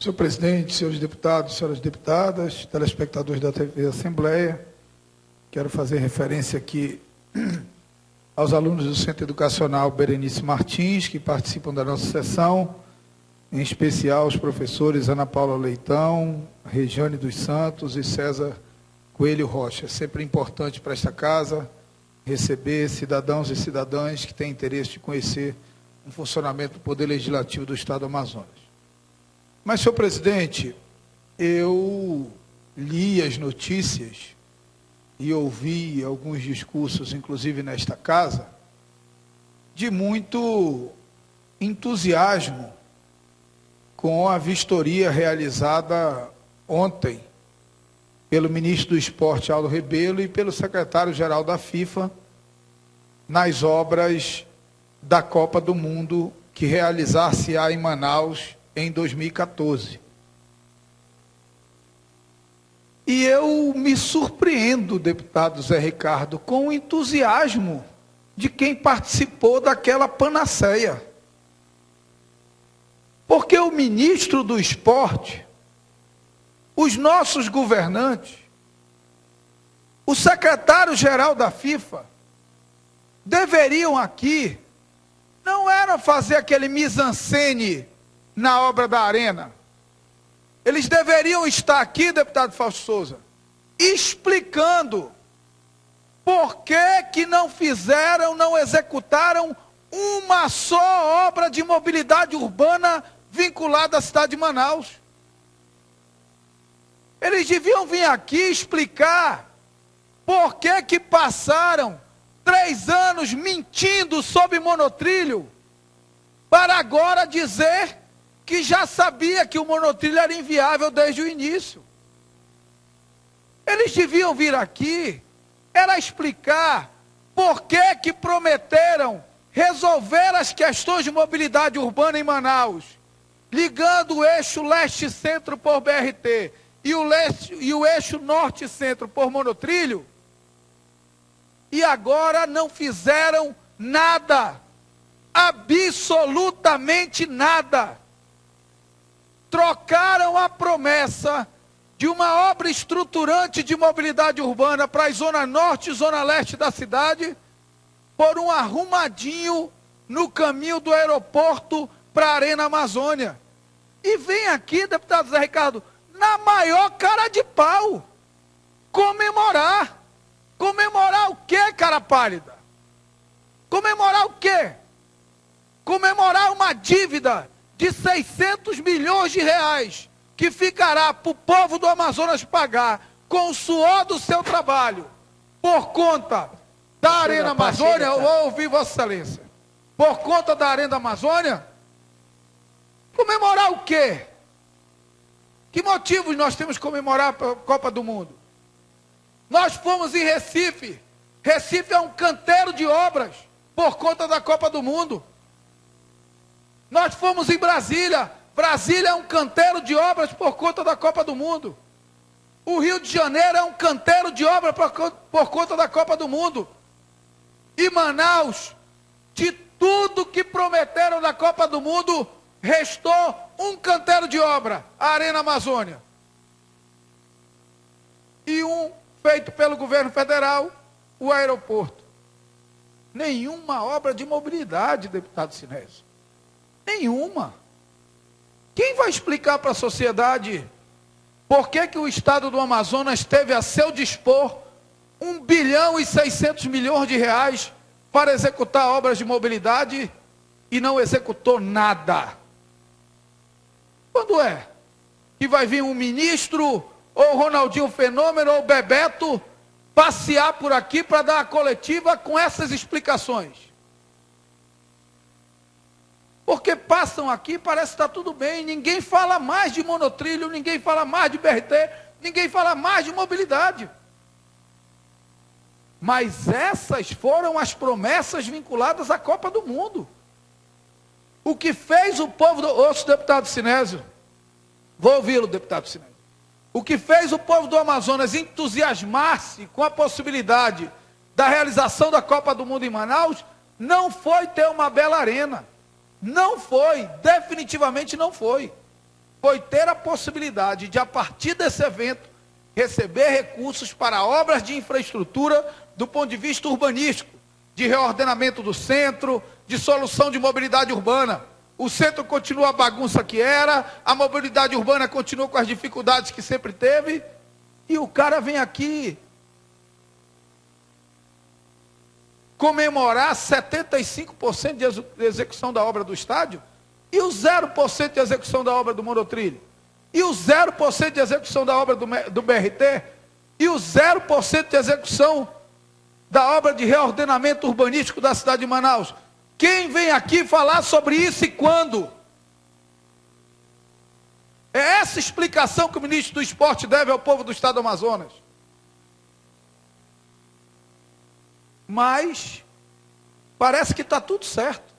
Senhor presidente, senhores deputados, senhoras deputadas, telespectadores da TV Assembleia, quero fazer referência aqui aos alunos do Centro Educacional Berenice Martins, que participam da nossa sessão, em especial os professores Ana Paula Leitão, Regiane dos Santos e César Coelho Rocha. É sempre importante para esta casa receber cidadãos e cidadãs que têm interesse de conhecer o funcionamento do Poder Legislativo do Estado do Amazonas. Mas, senhor presidente, eu li as notícias e ouvi alguns discursos, inclusive nesta casa, de muito entusiasmo com a vistoria realizada ontem pelo ministro do Esporte, Aldo Rebelo, e pelo secretário-geral da FIFA, nas obras da Copa do Mundo que realizar-se-á em Manaus em 2014. E eu me surpreendo, deputado Zé Ricardo, com o entusiasmo de quem participou daquela panaceia. Porque o ministro do Esporte, os nossos governantes, o secretário-geral da FIFA, deveriam aqui, não era fazer aquele mise-en-scène na obra da Arena. Eles deveriam estar aqui, deputado Fausto Souza, explicando por que não fizeram, não executaram uma só obra de mobilidade urbana vinculada à cidade de Manaus. Eles deviam vir aqui explicar por que passaram 3 anos mentindo sobre monotrilho, para agora dizer que já sabia que o monotrilho era inviável desde o início. Eles deviam vir aqui, era explicar por que prometeram resolver as questões de mobilidade urbana em Manaus, ligando o eixo leste-centro por BRT e o eixo norte-centro por monotrilho, e agora não fizeram nada, absolutamente nada. Trocaram a promessa de uma obra estruturante de mobilidade urbana para a zona norte e zona leste da cidade por um arrumadinho no caminho do aeroporto para a Arena Amazônia. E vem aqui, deputado Zé Ricardo, na maior cara de pau, comemorar. Comemorar o quê, cara pálida? Comemorar o quê? Comemorar uma dívida de 600 milhões de reais, que ficará para o povo do Amazonas pagar, com o suor do seu trabalho, por conta da Arena Amazônia. Eu vou ouvir Vossa Excelência. Por conta da Arena Amazônia? Comemorar o quê? Que motivos nós temos de comemorar a Copa do Mundo? Nós fomos em Recife. Recife é um canteiro de obras por conta da Copa do Mundo. Nós fomos em Brasília. Brasília é um canteiro de obras por conta da Copa do Mundo. O Rio de Janeiro é um canteiro de obras por conta da Copa do Mundo. E Manaus, de tudo que prometeram na Copa do Mundo, restou um canteiro de obra, a Arena Amazônia. E um feito pelo governo federal, o aeroporto. Nenhuma obra de mobilidade, deputado Sinésio. Nenhuma. Quem vai explicar para a sociedade por que o Estado do Amazonas teve a seu dispor 1 bilhão e 600 milhões de reais para executar obras de mobilidade e não executou nada? Quando é que vai vir um ministro, ou Ronaldinho Fenômeno, ou Bebeto, passear por aqui para dar a coletiva com essas explicações? Porque passam aqui, parece que está tudo bem, ninguém fala mais de monotrilho, ninguém fala mais de BRT, ninguém fala mais de mobilidade. Mas essas foram as promessas vinculadas à Copa do Mundo. O que fez o povo do... Ouço, deputado Sinésio. Vou ouvi-lo, deputado Sinésio. O que fez o povo do Amazonas entusiasmar-se com a possibilidade da realização da Copa do Mundo em Manaus não foi ter uma bela arena. Não foi, definitivamente não foi. foi ter a possibilidade de, a partir desse evento, receber recursos para obras de infraestrutura do ponto de vista urbanístico, de reordenamento do centro, de solução de mobilidade urbana. O centro continua a bagunça que era, a mobilidade urbana continua com as dificuldades que sempre teve, e o cara vem aqui comemorar 75% de execução da obra do estádio, e o 0% de execução da obra do monotrilho, e o 0% de execução da obra do BRT, e o 0% de execução da obra de reordenamento urbanístico da cidade de Manaus. Quem vem aqui falar sobre isso e quando? É essa explicação que o ministro do Esporte deve ao povo do estado do Amazonas. Mas parece que está tudo certo.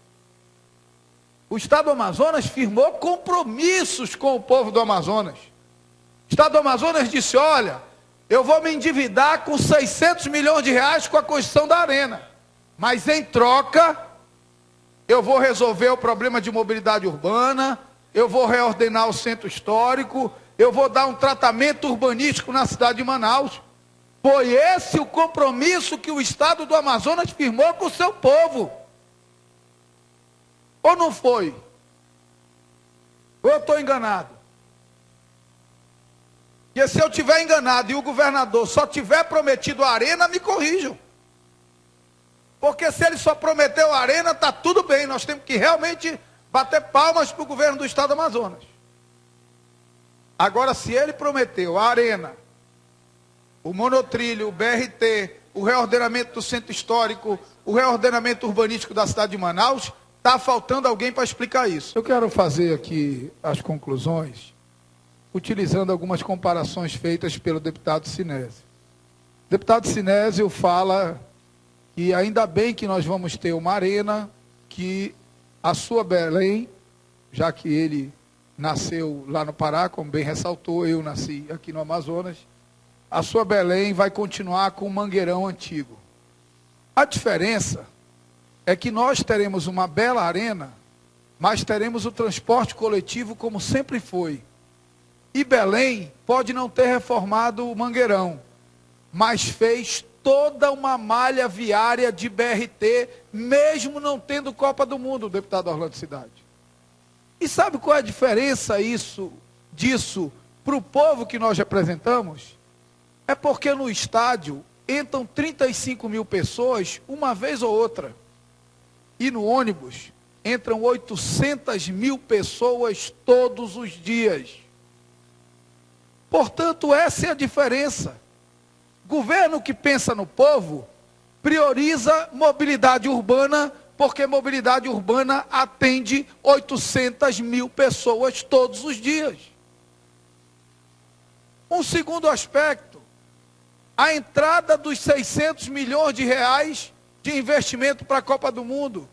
O estado do Amazonas firmou compromissos com o povo do Amazonas. O estado do Amazonas disse: olha, eu vou me endividar com 600 milhões de reais com a construção da arena, mas em troca eu vou resolver o problema de mobilidade urbana, eu vou reordenar o centro histórico, eu vou dar um tratamento urbanístico na cidade de Manaus. Foi esse o compromisso que o estado do Amazonas firmou com o seu povo. Ou não foi? Ou eu estou enganado? E se eu estiver enganado e o governador só tiver prometido a arena, me corrijam. Porque se ele só prometeu a arena, está tudo bem. Nós temos que realmente bater palmas para o governo do estado do Amazonas. Agora, se ele prometeu a arena, o monotrilho, o BRT, o reordenamento do centro histórico, o reordenamento urbanístico da cidade de Manaus, está faltando alguém para explicar isso. Eu quero fazer aqui as conclusões, utilizando algumas comparações feitas pelo deputado Sinésio. O deputado Sinésio fala que ainda bem que nós vamos ter uma arena, que a sua Belém, já que ele nasceu lá no Pará, como bem ressaltou, eu nasci aqui no Amazonas, a sua Belém vai continuar com o Mangueirão antigo. A diferença é que nós teremos uma bela arena, mas teremos o transporte coletivo como sempre foi. E Belém pode não ter reformado o Mangueirão, mas fez toda uma malha viária de BRT, mesmo não tendo Copa do Mundo, deputado Orlando Cidade. E sabe qual é a diferença disso para o povo que nós representamos? É porque no estádio entram 35 mil pessoas uma vez ou outra. E no ônibus entram 800 mil pessoas todos os dias. Portanto, essa é a diferença. Governo que pensa no povo prioriza mobilidade urbana, porque mobilidade urbana atende 800 mil pessoas todos os dias. Um segundo aspecto, a entrada dos 600 milhões de reais de investimento para a Copa do Mundo.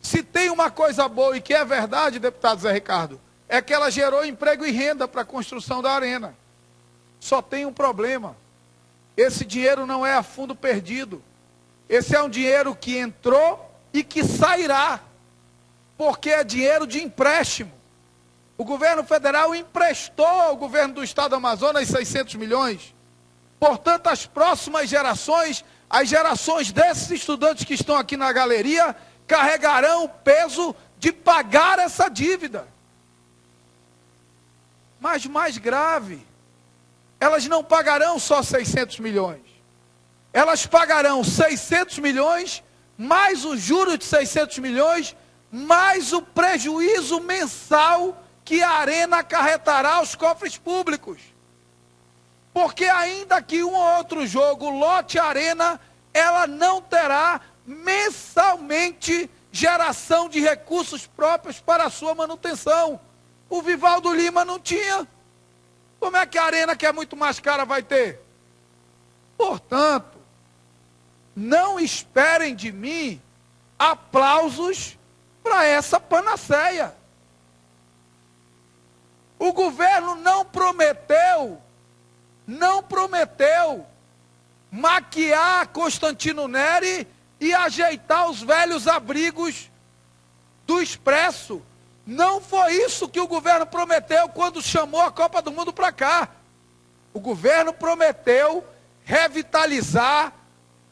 Se tem uma coisa boa, e que é verdade, deputado Zé Ricardo, é que ela gerou emprego e renda para a construção da arena. Só tem um problema. Esse dinheiro não é a fundo perdido. Esse é um dinheiro que entrou e que sairá, porque é dinheiro de empréstimo. O governo federal emprestou ao governo do estado do Amazonas 600 milhões. Portanto, as próximas gerações, as gerações desses estudantes que estão aqui na galeria, carregarão o peso de pagar essa dívida. Mas mais grave, elas não pagarão só 600 milhões. Elas pagarão 600 milhões, mais o juro de 600 milhões, mais o prejuízo mensal que a arena acarretará aos cofres públicos. Porque ainda que um ou outro jogo lote a arena, ela não terá mensalmente geração de recursos próprios para a sua manutenção. O Vivaldo Lima não tinha. Como é que a arena, que é muito mais cara, vai ter? Portanto, não esperem de mim aplausos para essa panaceia. O governo não prometeu maquiar Constantino Neri e ajeitar os velhos abrigos do Expresso. Não foi isso que o governo prometeu quando chamou a Copa do Mundo para cá. O governo prometeu revitalizar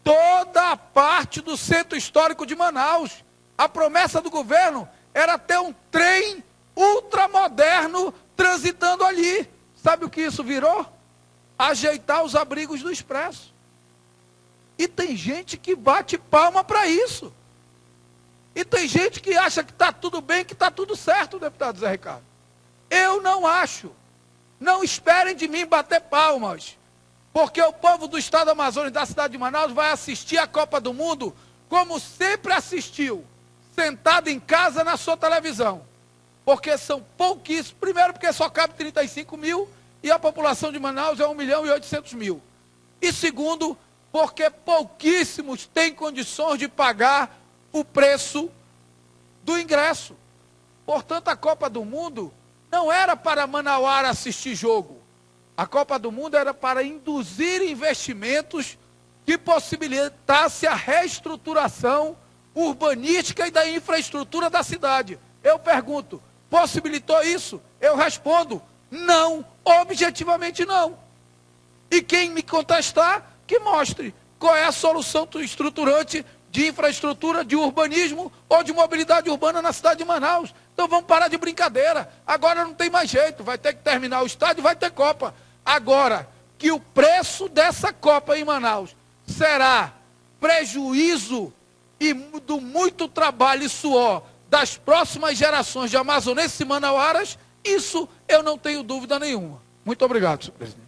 toda a parte do centro histórico de Manaus. A promessa do governo era ter um trem ultramoderno transitando ali. Sabe o que isso virou? Ajeitar os abrigos do Expresso. E tem gente que bate palma para isso. E tem gente que acha que está tudo bem, que está tudo certo, deputado Zé Ricardo. Eu não acho. Não esperem de mim bater palmas. Porque o povo do estado do Amazonas e da cidade de Manaus vai assistir a Copa do Mundo como sempre assistiu, sentado em casa na sua televisão. Porque são pouquíssimos. Primeiro, porque só cabe 35 mil e a população de Manaus é 1.800.000. E segundo, porque pouquíssimos têm condições de pagar o preço do ingresso. Portanto, a Copa do Mundo não era para manauara assistir jogo. A Copa do Mundo era para induzir investimentos que possibilitasse a reestruturação urbanística e da infraestrutura da cidade. Eu pergunto, possibilitou isso? Eu respondo, não, objetivamente não. E quem me contestar, que mostre qual é a solução estruturante de infraestrutura, de urbanismo ou de mobilidade urbana na cidade de Manaus. Então vamos parar de brincadeira. Agora não tem mais jeito, vai ter que terminar o estádio e vai ter Copa. Agora, que o preço dessa Copa em Manaus será prejuízo e do muito trabalho e suor das próximas gerações de amazonenses e manauaras, isso eu não tenho dúvida nenhuma. Muito obrigado, senhor presidente.